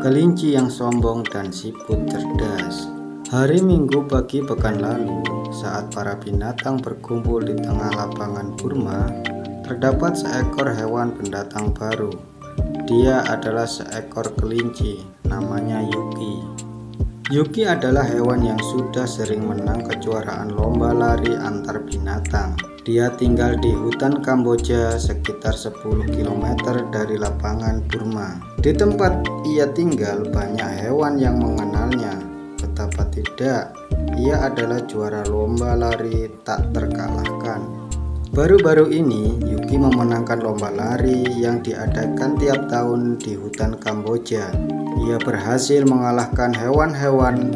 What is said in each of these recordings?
kelinci yang sombong dan siput cerdas. Hari Minggu pagi pekan lalu, saat para binatang berkumpul di tengah lapangan Burma, terdapat seekor hewan pendatang baru. Dia adalah seekor kelinci, namanya Yuki. Yuki adalah hewan yang sudah sering menang kejuaraan lomba lari antar binatang. Dia tinggal di hutan Kamboja sekitar 10 km dari lapangan Burma. Di tempat ia tinggal banyak hewan yang mengenalnya. Betapa tidak, ia adalah juara lomba lari tak terkalahkan. Baru-baru ini Yuki memenangkan lomba lari yang diadakan tiap tahun di hutan Kamboja. Ia berhasil mengalahkan hewan-hewan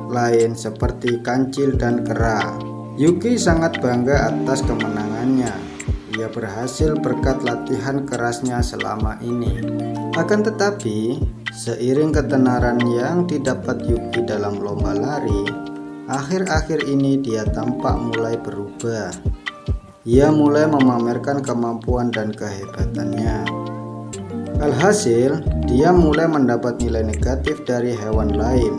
lain seperti kancil dan kera. Yuki sangat bangga atas kemenangannya. Ia berhasil berkat latihan kerasnya selama ini. Akan tetapi, seiring ketenaran yang didapat Yuki dalam lomba lari, akhir-akhir ini dia tampak mulai berubah. Ia mulai memamerkan kemampuan dan kehebatannya. Alhasil, dia mulai mendapat nilai negatif dari hewan lain.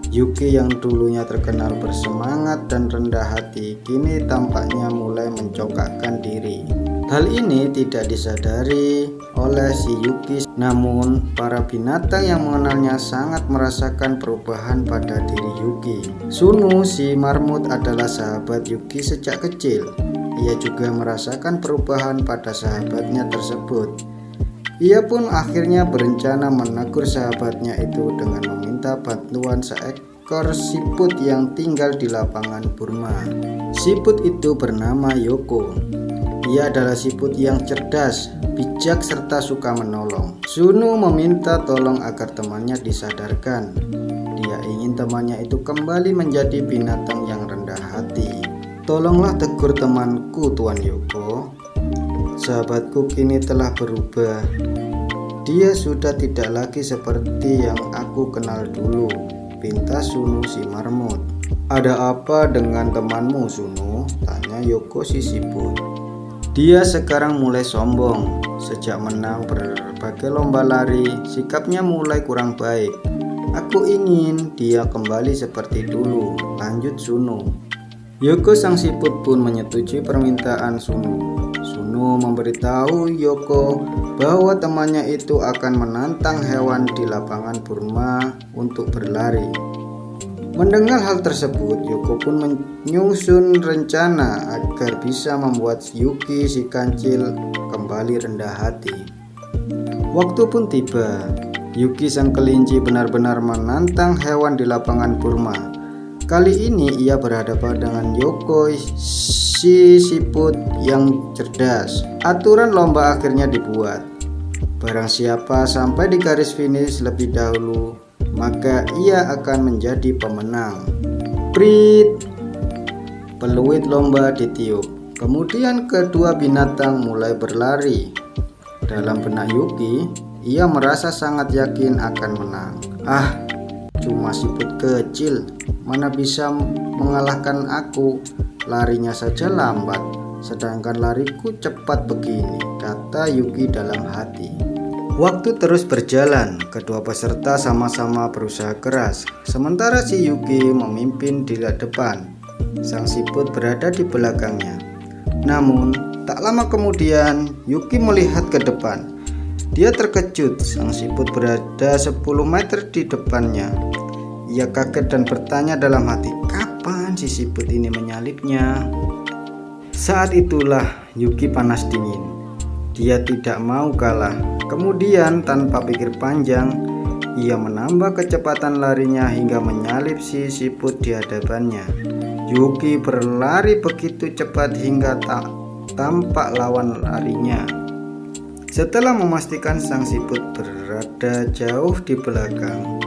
Yuki yang dulunya terkenal bersemangat dan rendah hati, kini tampaknya mulai mencongkakkan diri. Hal ini tidak disadari oleh si Yuki, namun para binatang yang mengenalnya sangat merasakan perubahan pada diri Yuki. Sunu, si marmut, adalah sahabat Yuki sejak kecil. Ia juga merasakan perubahan pada sahabatnya tersebut. Ia pun akhirnya berencana menegur sahabatnya itu dengan meminta bantuan seekor siput yang tinggal di lapangan Burma. Siput itu bernama Yoko. Ia adalah siput yang cerdas, bijak, serta suka menolong. Sunu meminta tolong agar temannya disadarkan. Dia ingin temannya itu kembali menjadi binatang yang rendah hati. "Tolonglah tegur temanku, Tuan Yoko. Sahabatku kini telah berubah. Dia sudah tidak lagi seperti yang aku kenal dulu," pinta Sunu si marmut. "Ada apa dengan temanmu, Sunu?" tanya Yoko si siput. "Dia sekarang mulai sombong. Sejak menang berbagai lomba lari, sikapnya mulai kurang baik. Aku ingin dia kembali seperti dulu," lanjut Sunu. Yoko sang siput pun menyetujui permintaan Sunu. Sunu memberitahu Yoko bahwa temannya itu akan menantang hewan di lapangan Burma untuk berlari. Mendengar hal tersebut, Yoko pun menyusun rencana agar bisa membuat Yuki si kancil kembali rendah hati. Waktu pun tiba. Yuki sang kelinci benar-benar menantang hewan di lapangan Burma. Kali ini ia berhadapan dengan Yoko si siput yang cerdas. Aturan lomba akhirnya dibuat. Barang siapa sampai di garis finish lebih dahulu, maka ia akan menjadi pemenang. Prit! Peluit lomba ditiup. Kemudian kedua binatang mulai berlari. Dalam benak Yuki, ia merasa sangat yakin akan menang. Cuma siput kecil, mana bisa mengalahkan aku? Larinya saja lambat, sedangkan lariku cepat begini, kata Yuki dalam hati. Waktu terus berjalan, kedua peserta sama-sama berusaha keras. Sementara si Yuki memimpin di depan, sang siput berada di belakangnya. Namun, tak lama kemudian Yuki melihat ke depan. Dia terkejut, sang siput berada 10 meter di depannya. Ia kaget dan bertanya dalam hati, kapan si siput ini menyalipnya? Saat itulah Yuki panas dingin. Dia tidak mau kalah. Kemudian tanpa pikir panjang, ia menambah kecepatan larinya hingga menyalip si siput di hadapannya. Yuki berlari begitu cepat hingga tak tampak lawan larinya. Setelah memastikan sang siput berada jauh di belakang,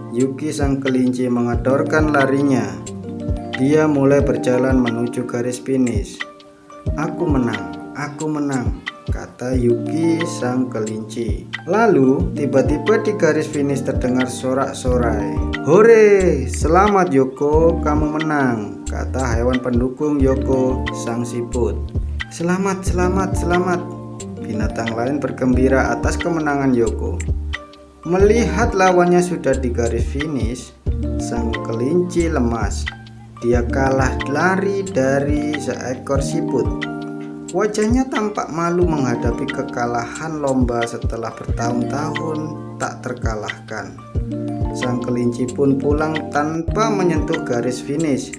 Yuki sang kelinci mengendorkan larinya. Dia mulai berjalan menuju garis finish. Aku menang, kata Yuki sang kelinci. Lalu tiba-tiba di garis finish terdengar sorak-sorai. "Hore, selamat Yoko, kamu menang," kata hewan pendukung Yoko sang siput. Selamat. Binatang lain bergembira atas kemenangan Yoko. Melihat lawannya sudah di garis finish, sang kelinci lemas. Dia kalah lari dari seekor siput. Wajahnya tampak malu menghadapi kekalahan lomba setelah bertahun-tahun tak terkalahkan. Sang kelinci pun pulang tanpa menyentuh garis finish.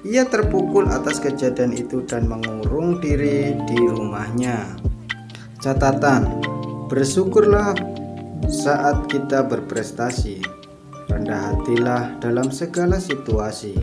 Ia terpukul atas kejadian itu dan mengurung diri di rumahnya. Catatan: bersyukurlah saat kita berprestasi, rendah hatilah dalam segala situasi.